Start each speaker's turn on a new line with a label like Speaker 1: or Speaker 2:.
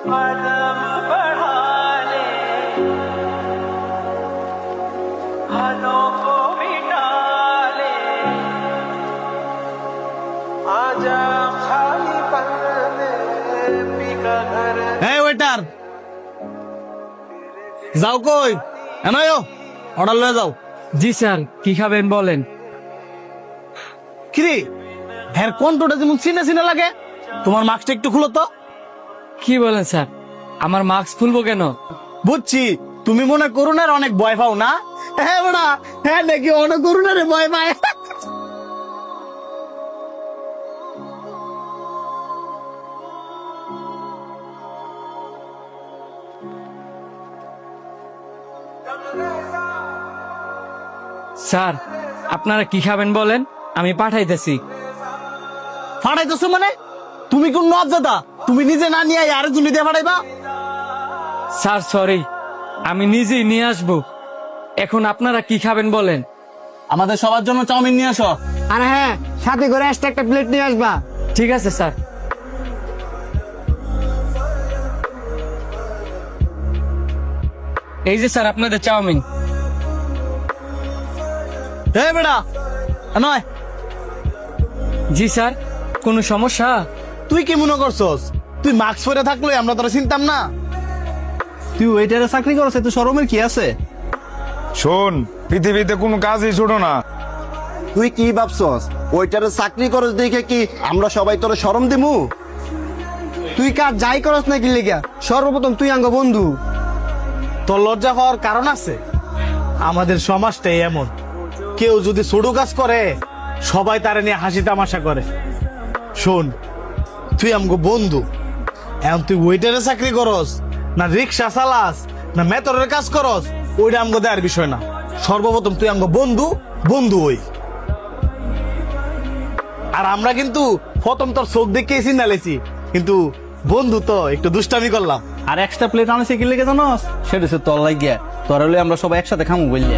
Speaker 1: कदम बढ़ा ले हाथों को मिटा ले आजा खाली पल में पीका घर
Speaker 2: এই ওয়েটার, যাও কই? এনায়ো অর্ডার লয়ে যাও।
Speaker 3: জি স্যার, কি খাবেন বলেন।
Speaker 2: কিরে, হ্যাঁ কণ্ঠটা যেমন চিনে চিনে লাগে। তোমার মাস্কটা একটু খুলো তো।
Speaker 3: কি বলেন স্যার, আমার মাস্ক খুলবো কেন?
Speaker 2: বুঝছি, তুমি মনে করুণার অনেক ভয় পাও না? হ্যাঁ বেড়া, হ্যাঁ নাকি অনেক করুণারে ভয় পায়।
Speaker 3: স্যার, আপনারা কি খাবেন বলেন, আমি পাঠাইতেছি।
Speaker 2: ফাটাইতেছো মানে? তুমি কোন নজ্জাদা? তুমি নিজে না নিয়ে আরে জুলি দিয়ে ফাটাইবা?
Speaker 3: স্যার সরি, আমি নিজেই নিয়ে আসবো। এখন আপনারা কি খাবেন বলেন।
Speaker 2: আমাদের সবার জন্য চাউমিন নিয়ে আসো।
Speaker 4: আর হ্যাঁ, সাথে করে এক্সট্রা একটা প্লেট নিয়ে আসবা।
Speaker 3: ঠিক আছে স্যার। এই যে স্যার আপনাদের চাউমিন।
Speaker 2: হ্যাঁ বেড়া, নয়
Speaker 3: জি স্যার, কোনো সমস্যা?
Speaker 2: তুই কি মনে করছস তুই মাস্ক পরে থাকলে আমরা তোরা চিনতাম না? তুই ওয়েটারে চাকরি করছ, তো শরমের কি আছে?
Speaker 5: শোন, পৃথিবীতে কোনো কাজই ছোট না।
Speaker 6: তুই কি ভাবছস ওইটারে চাকরি করস দেখে কি আমরা সবাই তোরে শরম দিমু?
Speaker 4: তুই কাজ যাই করস না কি লেগা, সর্বপ্রথম তুই আঙ্গ বন্ধু।
Speaker 2: তোর লজ্জা হওয়ার কারণ আছে। আমাদের সমাজটাই এমন, কেউ যদি ছোট কাজ করে সবাই তারে নিয়ে হাসি তামাশা করে। শোন, তুই আমগো বন্ধু, এখন তুই ওয়েটারে চাকরি করস না রিক্সা চালাস না মেতরের কাজ করস, ওইটা আমগো দেওয়ার বিষয় না। সর্বপ্রথম তুই আমগো বন্ধু, বন্ধু ওই। আর আমরা কিন্তু প্রথম তোর চোখ দেখেই চিনালেছি, কিন্তু বন্ধু তো একটু দুষ্টামি করলাম।
Speaker 7: আর এক্সট্রা প্লেট আনছে কি লেগে জানোস? সেটা হচ্ছে তোর লাগিয়া, তোর হলে আমরা সবাই একসাথে খামু বললে।